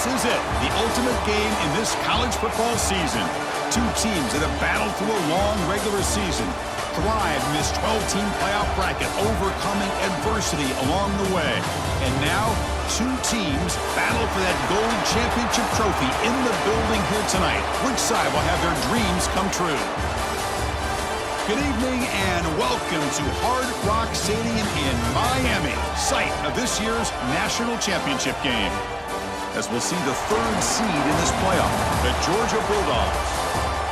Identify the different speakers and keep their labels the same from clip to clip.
Speaker 1: This is it, the ultimate game in this college football season. Two teams that have battled through a long regular season, thrived in this 12-team playoff bracket, overcoming adversity along the way. And now, two teams battle for that gold championship trophy in the building here tonight. Which side will have their dreams come true? Good evening and welcome to Hard Rock Stadium in Miami, site of this year's national championship game. As we'll see the third seed in this playoff, the Georgia Bulldogs,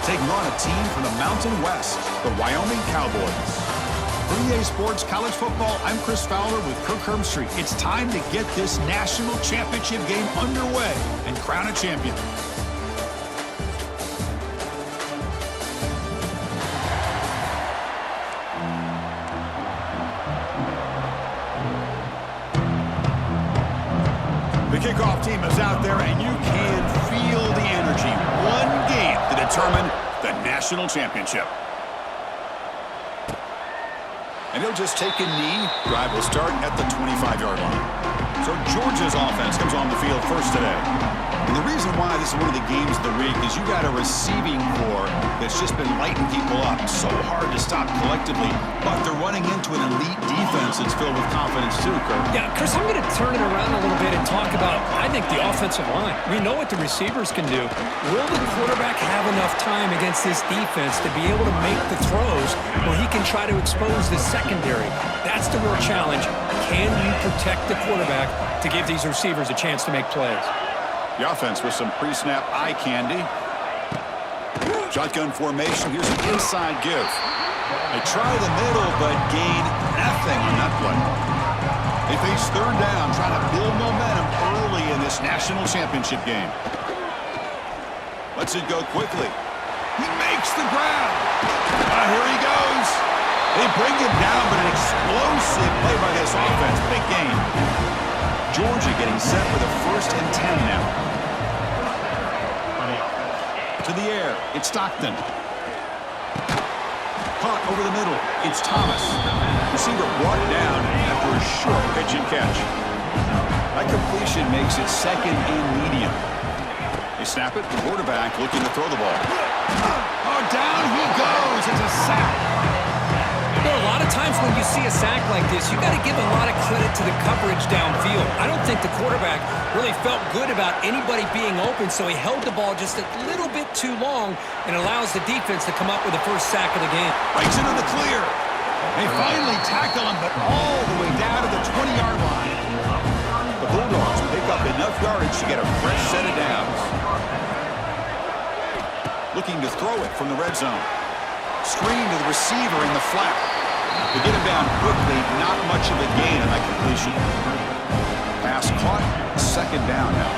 Speaker 1: taking on a team from the Mountain West, the Wyoming Cowboys. For EA Sports College Football, I'm Chris Fowler with Kirk Herbstreit. It's time to get this national championship game underway and crown a champion. The kickoff team is out there, and you can feel the energy. One game to determine the national championship. And he'll just take a knee. Drive will start at the 25-yard line. So Georgia's offense comes on the field first today. And the reason why this is one of the games of the week is you got a receiving core that's just been lighting people up. So hard to stop collectively, but they're running into an elite defense that's filled with confidence too, Kirk.
Speaker 2: Yeah, Chris, I'm going to turn it around a little bit and talk about, I think, the offensive line. We know what the receivers can do. Will the quarterback have enough time against this defense to be able to make the throws where he can try to expose the secondary? That's the real challenge. Can you protect the quarterback to give these receivers a chance to make plays?
Speaker 1: The offense with some pre-snap eye candy. Shotgun formation. Here's an inside give. They try the middle, but gain nothing on that play. They face third down, trying to build momentum early in this national championship game. Lets it go quickly. He makes the grab. Here he goes. They bring him down, but an explosive play by this offense. Big game. Georgia getting set with a 1st and 10 now. To the air, it's Stockton. Caught over the middle, it's Thomas. Receiver brought down after a short pitch and catch. That completion makes it 2nd and medium. They snap it, the quarterback looking to throw the ball. Oh, down he goes, it's a sack.
Speaker 2: You know, a lot of times when you see a sack like this, you got to give a lot of credit to the coverage downfield. I don't think the quarterback really felt good about anybody being open, so he held the ball just a little bit too long and allows the defense to come up with the first sack of the game.
Speaker 1: Breaks into the clear. They finally tackle him, but all the way down to the 20-yard line. The Bulldogs pick up enough yardage to get a fresh set of downs. Looking to throw it from the red zone. Screen to the receiver in the flat. To get him down quickly, not much of a gain on that completion. Pass caught, 2nd down now.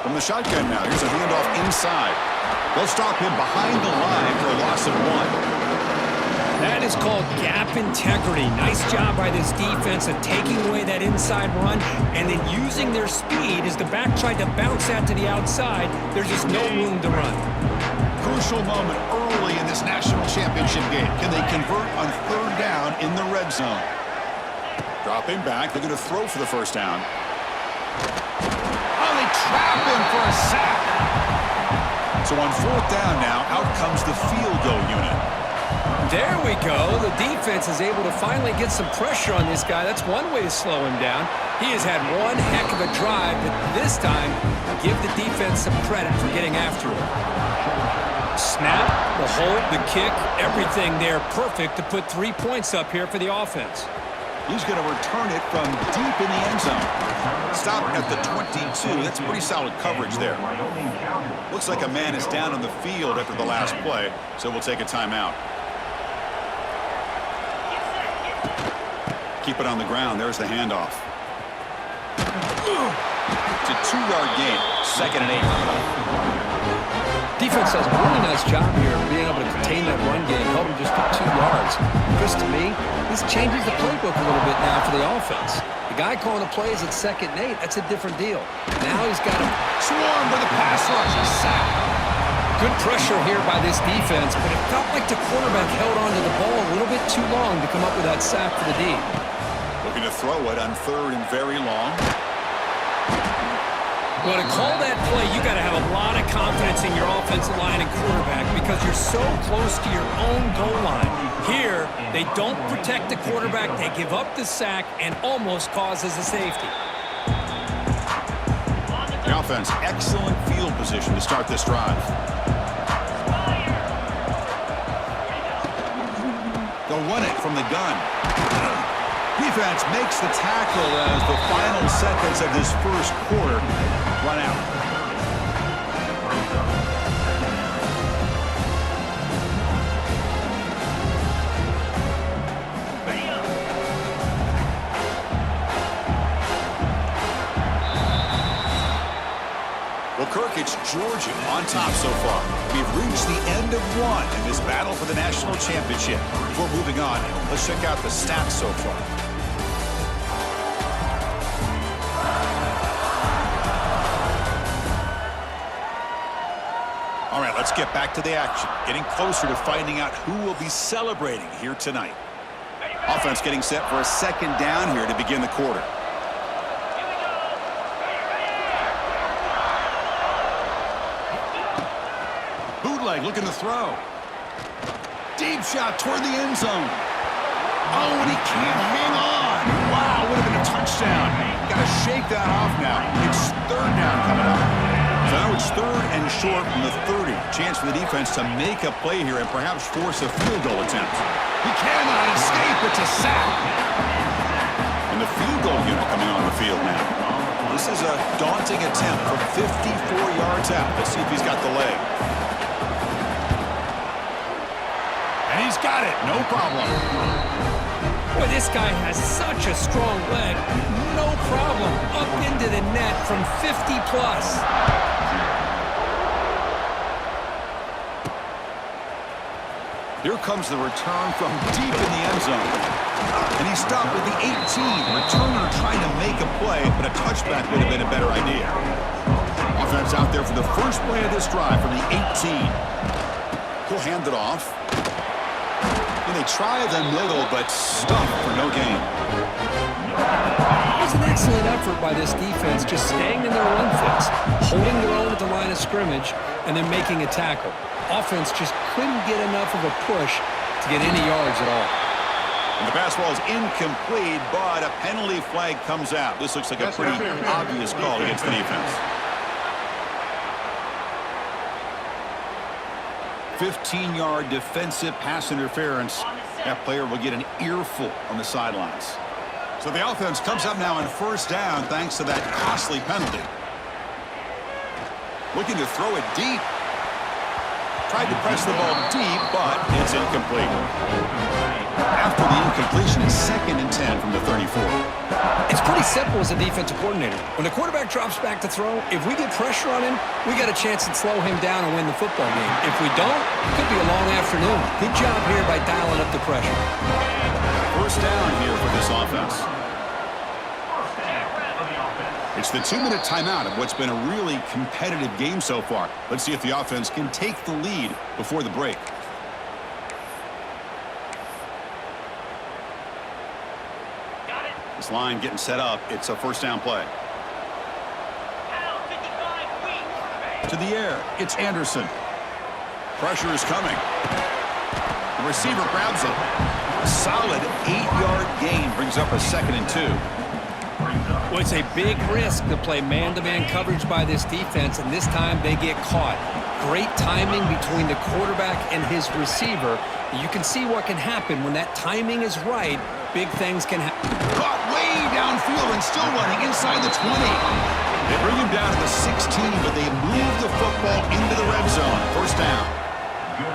Speaker 1: From the shotgun now, here's a handoff inside. They'll stop him behind the line for a loss of 1.
Speaker 2: That is called gap integrity. Nice job by this defense of taking away that inside run and then using their speed as the back tried to bounce that to the outside. There's just no room to run.
Speaker 1: Crucial moment early in this national championship game. Can they convert on 3rd down in the red zone? Dropping back. They're going to throw for the 1st down. Oh, they trap him for a sack. So on 4th down now, out comes the field goal unit.
Speaker 2: There we go. The defense is able to finally get some pressure on this guy. That's one way to slow him down. He has had one heck of a drive, but this time, give the defense some credit for getting after him. Snap, the hold, the kick, everything there perfect to put 3 points up here for the offense.
Speaker 1: He's going to return it from deep in the end zone. Stop at the 22. That's pretty solid coverage there. Looks like a man is down on the field after the last play, so we'll take a timeout. Keep it on the ground. There's the handoff. It's a 2-yard gain. 2nd and 8.
Speaker 2: Defense does a really nice job here of being able to contain that run game, help him just get 2 yards. Chris, to me, this changes the playbook a little bit now for the offense. The guy calling the plays at 2nd and 8, that's a different deal. Now he's got him
Speaker 1: swarmed with a pass rush. A sack.
Speaker 2: Good pressure here by this defense, but it felt like the quarterback held onto the ball a little bit too long to come up with that sack for the D.
Speaker 1: Looking to throw it on 3rd and very long.
Speaker 2: Well, to call that play, you got to have a lot of confidence in your offensive line and quarterback because you're so close to your own goal line. Here, they don't protect the quarterback. They give up the sack and almost causes a safety.
Speaker 1: The offense, excellent field position to start this drive. They'll run it from the gun. Defense makes the tackle as the final seconds of this first quarter run out. Well, Kirk, it's Georgia on top so far. We've reached the end of one in this battle for the national championship. Before moving on, let's check out the stats so far. All right, let's get back to the action. Getting closer to finding out who will be celebrating here tonight. Offense getting set for a second down here to begin the quarter. Bootleg looking to throw. Deep shot toward the end zone. Oh, and he can't hang on. Wow, would have been a touchdown. Got to shake that off now. It's third down coming up. So now it's third and short from the 30. Chance for the defense to make a play here and perhaps force a field goal attempt. He cannot escape. It's a sack. And the field goal unit coming on the field now. This is a daunting attempt from 54 yards out. Let's see if he's got the leg. And he's got it. No problem.
Speaker 2: Boy, this guy has such a strong leg. No problem. Up into the net from 50 plus.
Speaker 1: Here comes the return from deep in the end zone. And he stopped with the 18. Returner trying to make a play, but a touchback would have been a better idea. Offense out there for the first play of this drive from the 18. He'll hand it off. And they try the middle, but stuffed for no gain.
Speaker 2: It was an excellent effort by this defense, just staying in their run fix, holding their own at the line of scrimmage, and then making a tackle. Offense just couldn't get enough of a push to get any yards at all.
Speaker 1: And the pass ball is incomplete, but a penalty flag comes out. This looks like a pretty obvious call against the defense. 15-yard defensive pass interference. That player will get an earful on the sidelines. So the offense comes up now on first down thanks to that costly penalty. Looking to throw it deep. Tried to press the ball deep, but it's incomplete. After the incompletion, it's 2nd and 10 from the 34.
Speaker 2: It's pretty simple as a defensive coordinator. When the quarterback drops back to throw, if we get pressure on him, we got a chance to slow him down and win the football game. If we don't, it could be a long afternoon. Good job here by dialing up the pressure.
Speaker 1: First down here for this offense. It's the 2-minute timeout of what's been a really competitive game so far. Let's see if the offense can take the lead before the break. This line getting set up. It's a first down play. To the air. It's Anderson. Pressure is coming. The receiver grabs it. A solid 8-yard gain brings up a 2nd and 2.
Speaker 2: Well, it's a big risk to play man-to-man coverage by this defense, and this time they get caught. Great timing between the quarterback and his receiver. You can see what can happen when that timing is right. Big things can happen.
Speaker 1: Caught way downfield and still running inside the 20. They bring him down to the 16, but they move the football into the red zone. First down.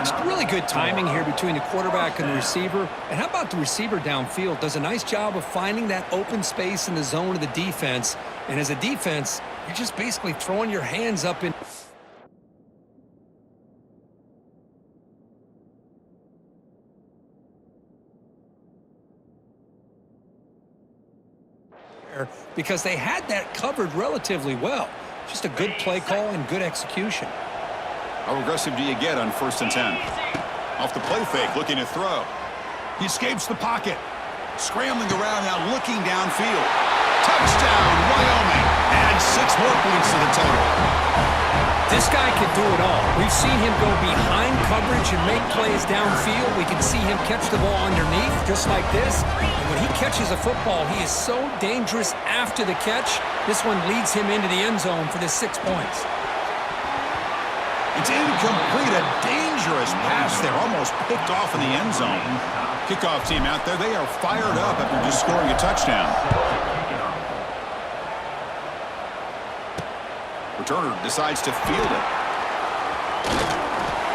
Speaker 2: It's really good timing here between the quarterback and the receiver. And how about the receiver downfield? Does a nice job of finding that open space in the zone of the defense. And as a defense, you're just basically throwing your hands up in. Because they had that covered relatively well. Just a good play call and good execution.
Speaker 1: How aggressive do you get on 1st and 10? Off the play fake, looking to throw. He escapes the pocket. Scrambling around now, looking downfield. Touchdown, Wyoming. And adding 6 more points to the total.
Speaker 2: This guy can do it all. We've seen him go behind coverage and make plays downfield. We can see him catch the ball underneath, just like this. And when he catches a football, he is so dangerous after the catch. This one leads him into the end zone for the 6 points.
Speaker 1: It's incomplete. A dangerous pass there, almost picked off in the end zone. Kickoff team out there, they are fired up after just scoring a touchdown. Returner decides to field it.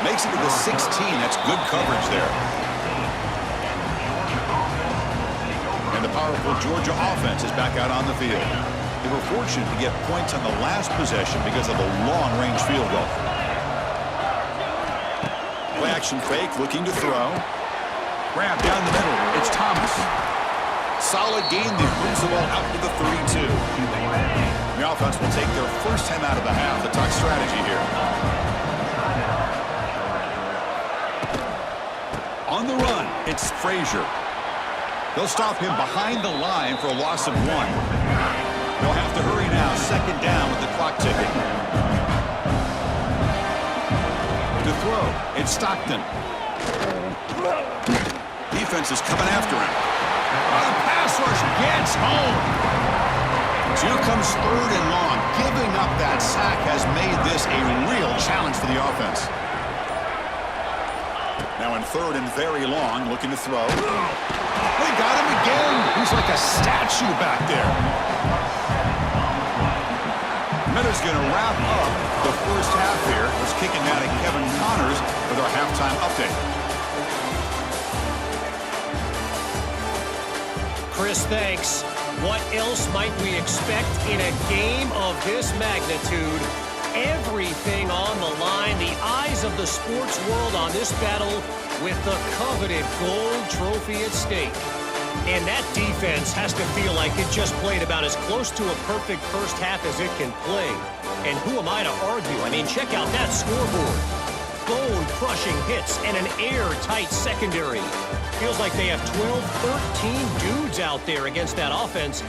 Speaker 1: Makes it to the 16. That's good coverage there. And the powerful Georgia offense is back out on the field. They were fortunate to get points on the last possession because of the long-range field goal. Play action fake, looking to throw. Grab down the middle. It's Thomas. Solid gain there. Moves the ball out to the 32. The offense will take their first time out of the half. The talk strategy here. On the run, it's Frazier. They'll stop him behind the line for a loss of 1. They'll have to hurry now. 2nd down with the clock ticking. To throw, it's Stockton. Defense is coming after him. The pass rush gets home. So here comes 3rd and long. Giving up that sack has made this a real challenge for the offense. Now in 3rd and very long, looking to throw. They got him again. He's like a statue back there. Miller's going to wrap up the first half here. Let's kick it now to Kevin Connors with our halftime update.
Speaker 3: Chris, thanks. What else might we expect in a game of this magnitude? Everything on the line, the eyes of the sports world on this battle with the coveted gold trophy at stake. And that defense has to feel like it just played about as close to a perfect first half as it can play. And who am I to argue? I mean, check out that scoreboard. Bone-crushing hits and an airtight secondary. Feels like they have 12, 13 dudes out there against that offense,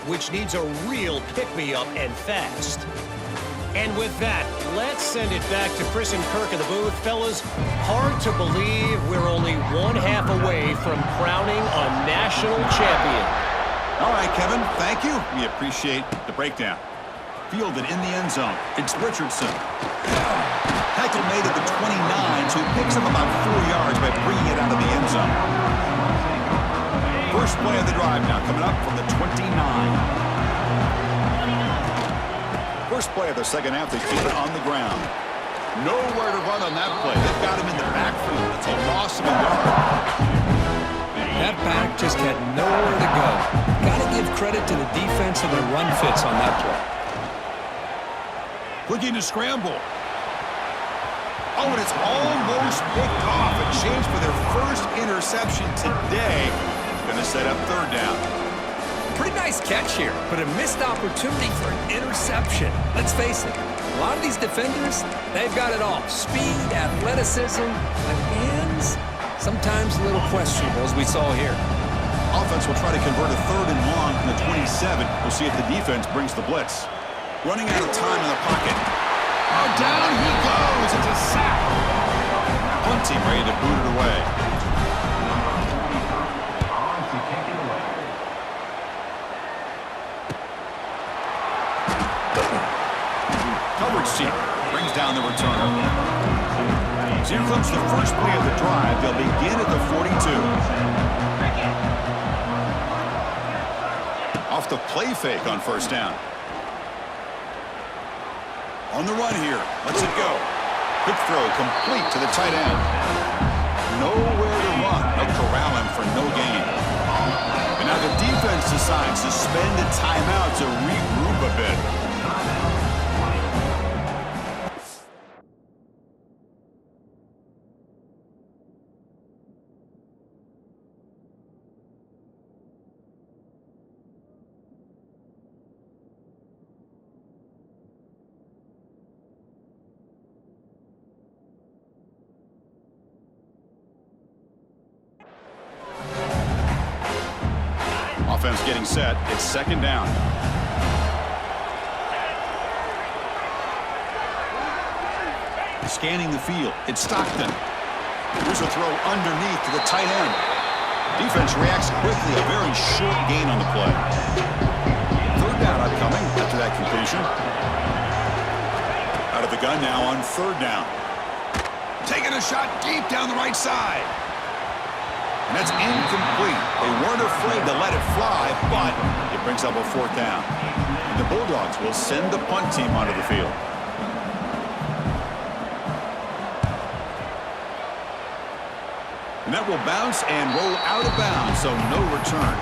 Speaker 3: which needs a real pick-me-up and fast. And with that, let's send it back to Chris and Kirk in the booth. Fellas, hard to believe we're only 1 half away from crowning a national champion.
Speaker 1: All right, Kevin, thank you. We appreciate the breakdown. Fielded in the end zone. It's Richardson. Hackle made it to 29, so he picks up about 4 yards by bringing it out of the end zone. First play of the drive now coming up from the 29. First play of the second half, they keep it on the ground. Nowhere to run on that play. They've got him in the backfield. It's a loss of a yard.
Speaker 2: That back just had nowhere to go. Got to give credit to the defense and their run fits on that play.
Speaker 1: Looking to scramble. Oh, and it's almost picked off. A chance for their first interception today. Going to set up 3rd down.
Speaker 2: Pretty nice catch here, but a missed opportunity for an interception. Let's face it, a lot of these defenders, they've got it all. Speed, athleticism, but hands, sometimes a little questionable, as we saw here.
Speaker 1: Offense will try to convert a 3rd and long from the 27. We'll see if the defense brings the blitz. Running out of time in the pocket. Oh, down he goes. It's a sack. Punting ready to boot it away. Coverage team brings down the returner. So here comes the first play of the drive. They'll begin at the 42. Off the play fake on 1st down. On the run here. Let's it go. Quick throw complete to the tight end. Nowhere to run. They'll corral him for no gain. And now the defense decides to spend a timeout to regroup a bit. Offense getting set. It's 2nd down. Scanning the field. It's Stockton. Here's a throw underneath to the tight end. Defense reacts quickly. A very short gain on the play. Third down upcoming after that completion. Out of the gun now on third down. Taking a shot deep down the right side. And that's incomplete. They weren't afraid to let it fly, but it brings up a fourth down. And the Bulldogs will send the punt team onto the field. And that will bounce and roll out of bounds, so no return.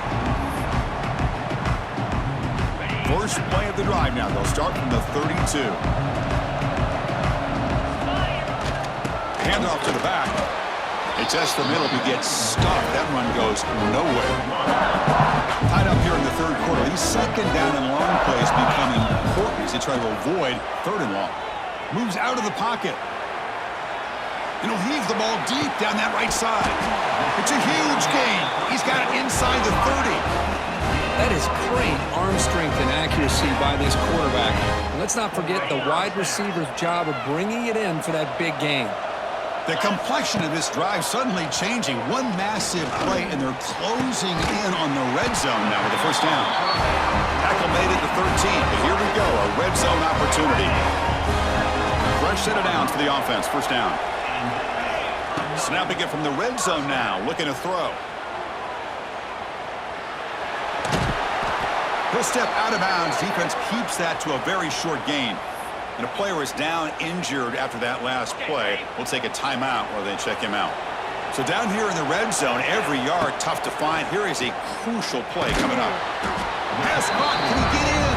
Speaker 1: First play of the drive now. They'll start from the 32. Hand off to the back. They test the middle to get stuffed. That run goes nowhere. Tied up here in the third quarter. These second down and long plays become important as they try to avoid third and long. Moves out of the pocket. And he'll heave the ball deep down that right side. It's a huge gain. He's got it inside the 30.
Speaker 2: That is great arm strength and accuracy by this quarterback. And let's not forget the wide receiver's job of bringing it in for that big gain.
Speaker 1: The complexion of this drive suddenly changing. One massive play, and they're closing in on the red zone now with the first down. Tackle made it to 13, but here we go, a red zone opportunity. Fresh set of downs for the offense, first down. Snapping it from the red zone now, looking to throw. He'll step out of bounds. Defense keeps that to a very short gain. And a player is down injured after that last play. We'll take a timeout while they check him out. So down here in the red zone, every yard tough to find. Here is a crucial play coming up. Pass caught. Can he get in?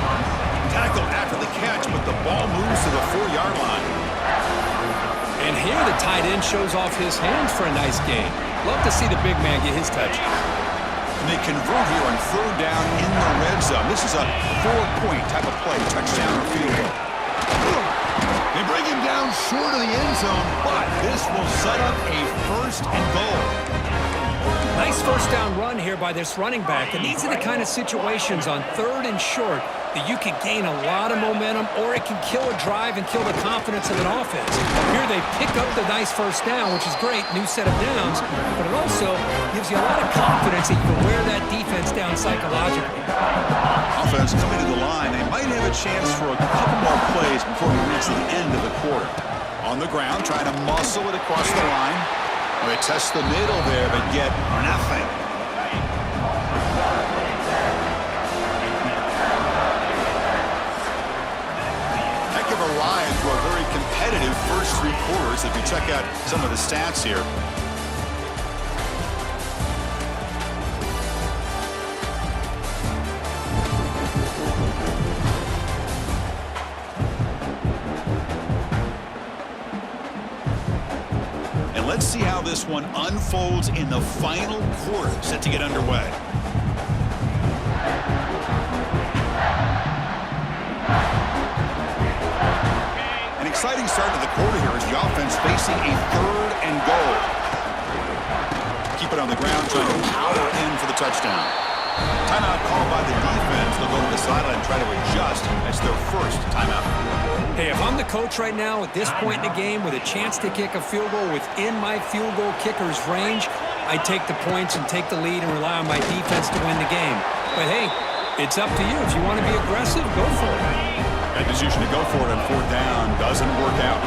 Speaker 1: Tackled after the catch, but the ball moves to the 4-yard line.
Speaker 2: And here the tight end shows off his hands for a nice gain. Love to see the big man get his touch.
Speaker 1: And they convert here on third down in the red zone. This is a 4-point type of play, touchdown or field goal. They bring him down short of the end zone, but this will set up a first and goal.
Speaker 2: Nice first down run here by this running back. And these are the kind of situations on third and short that you can gain a lot of momentum, or it can kill a drive and kill the confidence of an offense. Here they pick up the nice first down, which is great, new set of downs, but it also gives you a lot of confidence that you can wear that defense down psychologically.
Speaker 1: Offense coming to the line. They might have a chance for a couple more plays before we reach the end of the quarter. On the ground, trying to muscle it across the line. They test the middle there, but get nothing. Heck of a ride through a very competitive first 3 quarters if you check out some of the stats here. Let's see how this one unfolds in the final quarter, set to get underway. An exciting start to the quarter here as the offense facing a third and goal. Keep it on the ground, trying to power in for the touchdown. Timeout called by the defense. They'll go to the sideline and try to adjust. That's their first timeout.
Speaker 2: Hey, if I'm the coach right now at this point in the game with a chance to kick a field goal within my field goal kicker's range, I take the points and take the lead and rely on my defense to win the game. But hey, it's up to you. If you want to be aggressive, go for it.
Speaker 1: That decision to go for it on fourth down doesn't work out.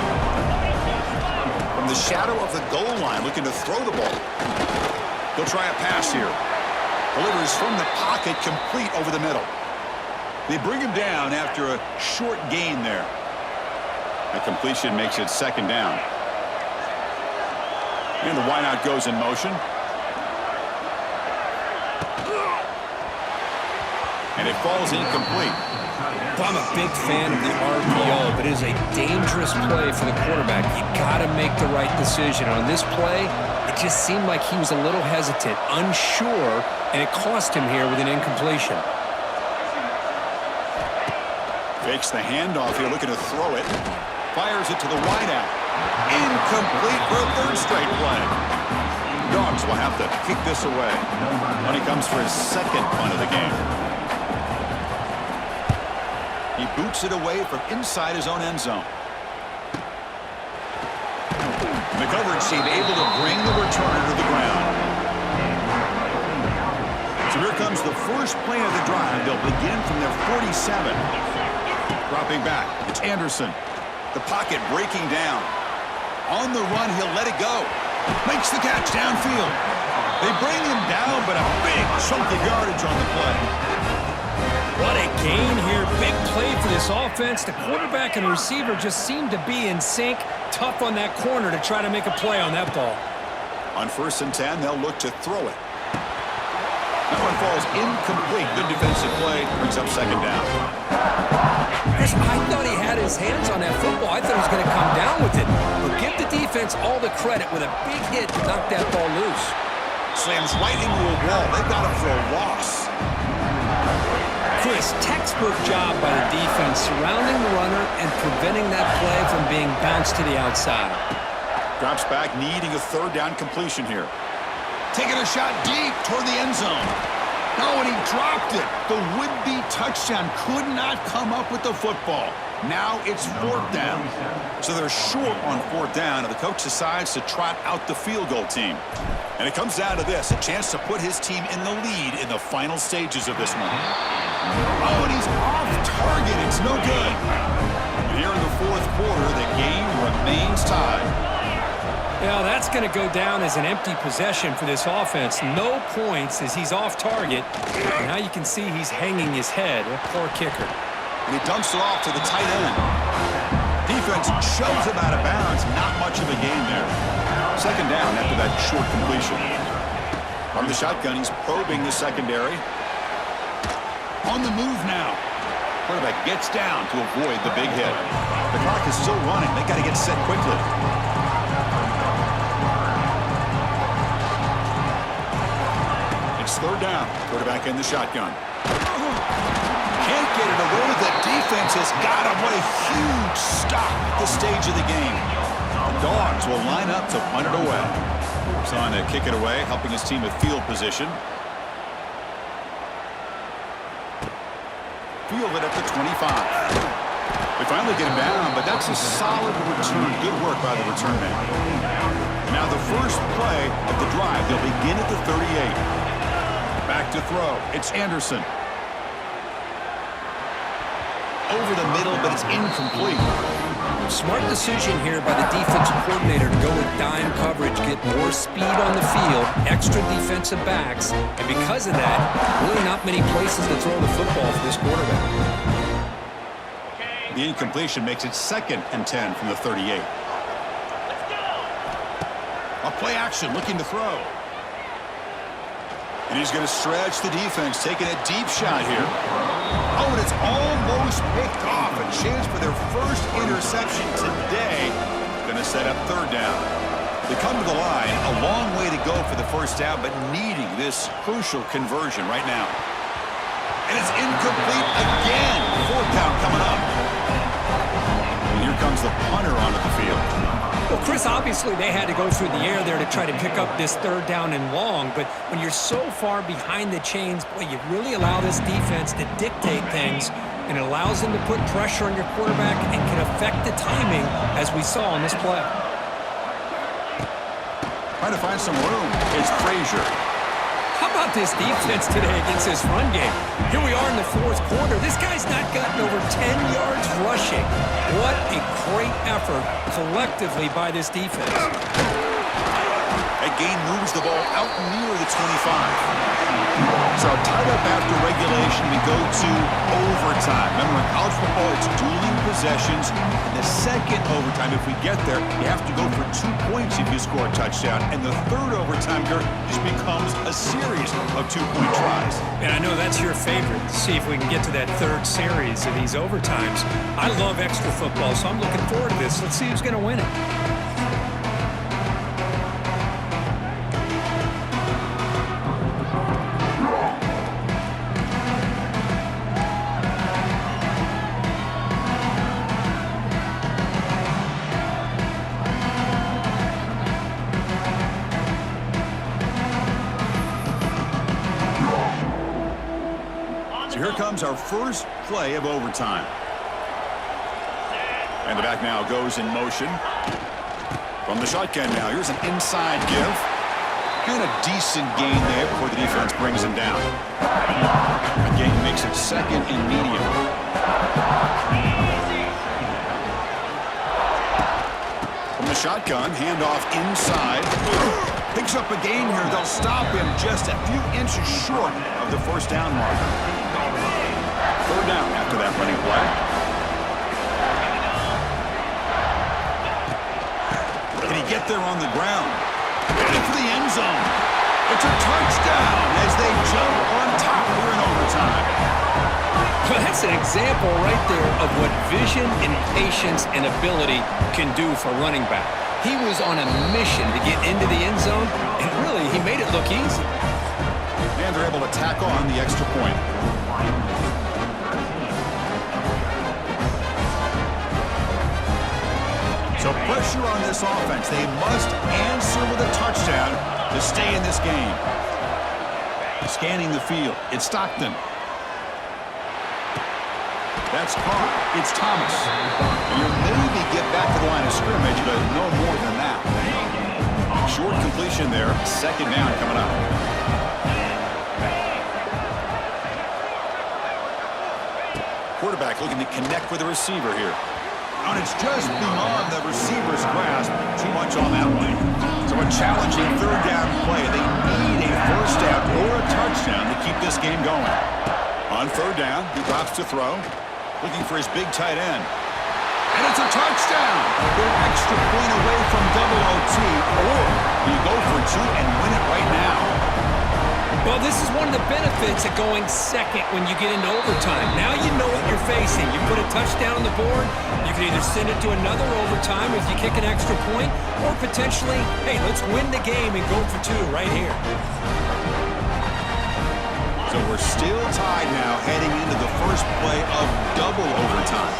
Speaker 1: From the shadow of the goal line, looking to throw the ball. They'll try a pass here. Delivers from the pocket, complete over the middle. They bring him down after a short gain there. That completion makes it second down. And the wideout goes in motion. And it falls incomplete.
Speaker 2: Well, I'm a big fan of the RPO, but it is a dangerous play for the quarterback. You got to make the right decision. On this play, it just seemed like he was a little hesitant, unsure, and it cost him here with an incompletion.
Speaker 1: Fakes the handoff here, looking to throw it. Fires it to the wideout. Incomplete for a third straight play. Dogs will have to kick this away when he comes for his second punt of the game. He boots it away from inside his own end zone. The coverage team able to bring the returner to the ground. So here comes the first play of the drive. They'll begin from their 47. Dropping back, it's Anderson. The pocket breaking down. On the run, he'll let it go. Makes the catch downfield. They bring him down, but a big chunk of yardage on the play.
Speaker 2: What a gain here. Big play for this offense. The quarterback and receiver just seem to be in sync. Tough on that corner to try to make a play on that ball.
Speaker 1: On 1st and 10, they'll look to throw it. That one falls incomplete. Good defensive play. Brings up 2nd down.
Speaker 2: I thought he had his hands on that football. I thought he was going to come down with it. But give the defense all the credit with a big hit to knock that ball loose.
Speaker 1: Slams right into a wall. They've got him for a loss.
Speaker 2: Chris, textbook job by the defense surrounding the runner and preventing that play from being bounced to the outside.
Speaker 1: Drops back, needing a 3rd down completion here. Taking a shot deep toward the end zone. No, and he dropped it. The would-be touchdown could not come up with the football. Now it's 4th down. So they're short on 4th down, and the coach decides to trot out the field goal team. And it comes down to this, a chance to put his team in the lead in the final stages of this one. Oh, and he's off target. It's no good. And here in the 4th quarter, the game remains tied.
Speaker 2: Yeah, that's going to go down as an empty possession for this offense. No points as he's off target. Now you can see he's hanging his head. A poor kicker.
Speaker 1: And he dumps it off to the tight end. Defense shoves him out of bounds. Not much of a gain there. 2nd down after that short completion. From the shotgun, he's probing the secondary. On the move now. Quarterback gets down to avoid the big hit. The clock is still running. They got to get set quickly. It's 3rd down. Quarterback in the shotgun. Can't get it away. The defense has got him. What a huge stop at this stage of the game. The Dogs will line up to punt it away. He's on to kick it away, helping his team with field position. Field it at the 25. They finally get him down, but that's a solid return. Good work by the return man. Now the first play of the drive, they'll begin at the 38. Back to throw. It's Anderson. Over the middle, but it's incomplete.
Speaker 2: Smart decision here by the defensive coordinator to go with dime coverage, get more speed on the field, extra defensive backs, and because of that, really not many places to throw the football for this quarterback.
Speaker 1: The incompletion makes it 2nd and 10 from the 38. A play action, looking to throw. And he's going to stretch the defense, taking a deep shot here. Oh, and it's almost picked off. A chance for their first interception today. Going to set up 3rd down. They come to the line, a long way to go for the 1st down, but needing this crucial conversion right now. And it's incomplete again. 4th count coming up. And here comes the punter onto the field.
Speaker 2: Well, Chris, obviously they had to go through the air there to try to pick up this 3rd down and long, but when you're so far behind the chains, boy, you really allow this defense to dictate things, and it allows them to put pressure on your quarterback and can affect the timing, as we saw on this play.
Speaker 1: Trying to find some room. It's Frazier.
Speaker 2: How about this defense today against this run game? Here we are in the 4th quarter. This guy's not gotten over 10 yards rushing. What a great effort collectively by this defense.
Speaker 1: That gain moves the ball out near the 25. So tied up after regulation, we go to overtime. Remember, in college football, it's dueling possessions. In the 2nd overtime, if we get there, you have to go for 2 points if you score a touchdown. And the 3rd overtime here just becomes a series of 2-point tries.
Speaker 2: And I know that's your favorite, to see if we can get to that 3rd series of these overtimes. I love extra football, so I'm looking forward to this. Let's see who's going to win it.
Speaker 1: Here comes our first play of overtime. And the back now goes in motion. From the shotgun now, here's an inside give. And a decent gain there before the defense brings him down. A gain makes it second and medium. From the shotgun, handoff inside. Picks up a gain here. They'll stop him just a few inches short of the first down marker. Third down after that running play. Can he get there on the ground? Into the end zone. It's a touchdown as they jump on top here in overtime.
Speaker 2: Well, that's an example right there of what vision and patience and ability can do for running back. He was on a mission to get into the end zone, and really, he made it look easy.
Speaker 1: And they're able to tack on the extra point. So pressure on this offense. They must answer with a touchdown to stay in this game. Scanning the field. It's Stockton. That's caught. It's Thomas. And you'll maybe get back to the line of scrimmage, but no more than that. Short completion there. Second down coming up. Quarterback looking to connect with the receiver here. And it's just beyond the receiver's grasp. Too much on that one. So a challenging third down play. They need a first down or a touchdown to keep this game going. On third down, he drops to throw. Looking for his big tight end. And it's a touchdown. They're an extra point away from double OT. Or you go for two and win it right now.
Speaker 2: Well, this is one of the benefits of going second when you get into overtime. Now you know what you're facing. You put a touchdown on the board, you can either send it to another overtime if you kick an extra point, or potentially, hey, let's win the game and go for two right here.
Speaker 1: So we're still tied now heading into the first play of double overtime.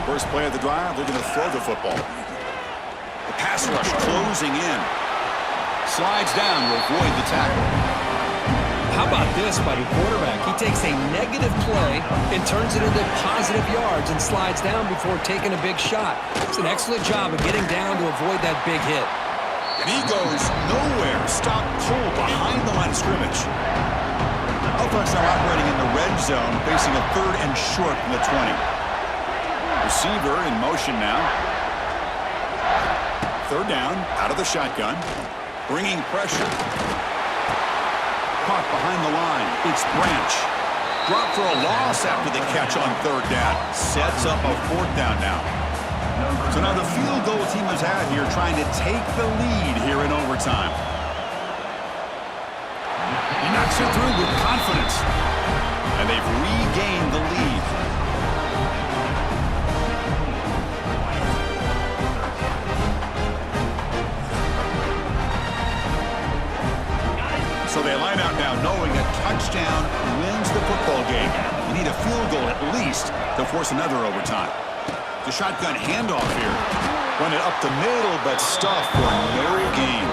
Speaker 1: First play of the drive, they're going to throw the football. The pass rush closing in. Slides down to avoid the tackle.
Speaker 2: How about this by the quarterback? He takes a negative play and turns it into positive yards and slides down before taking a big shot. It's an excellent job of getting down to avoid that big hit.
Speaker 1: And he goes nowhere. Stop cold behind the line of scrimmage. Offense now operating in the red zone, facing a third and short from the 20. Receiver in motion now. Third down, out of the shotgun. Bringing pressure. Caught behind the line. It's Branch. Drop for a loss after the catch on third down. Sets up a fourth down now. So now the field goal team is out here trying to take the lead here in overtime. He knocks it through with confidence. And they've regained the lead. So they line out now knowing a touchdown wins the football game. You need a field goal at least to force another overtime. The shotgun handoff here. Run it up the middle, but stuffed for no gain.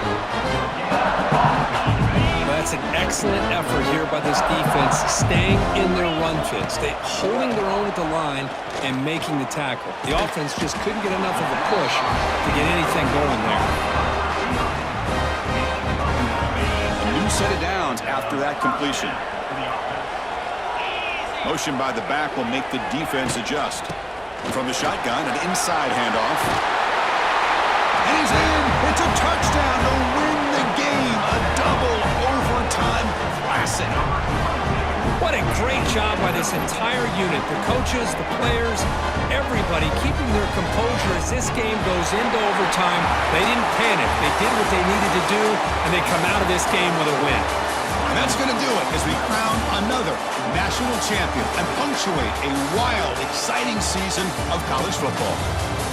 Speaker 2: That's an excellent effort here by this defense, staying in their run fit, holding their own at the line and making the tackle. The offense just couldn't get enough of a push to get anything going there.
Speaker 1: Set of downs after that completion. Motion by the back will make the defense adjust. From the shotgun, an inside handoff. And he's in. It's a touchdown to win the game. A double overtime classic.
Speaker 2: What a great job by this entire unit. The coaches, the players, everybody keeping their composure as this game goes into overtime. They didn't panic. They did what they needed to do, and they come out of this game with a win.
Speaker 1: And that's going to do it as we crown another national champion and punctuate a wild, exciting season of college football.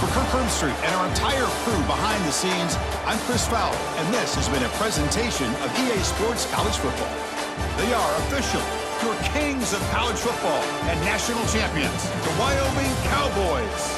Speaker 1: For Kirk Herbstreit and our entire crew behind the scenes, I'm Chris Fowler, and this has been a presentation of EA Sports College Football. They are official, your kings of college football and national champions, the Wyoming Cowboys.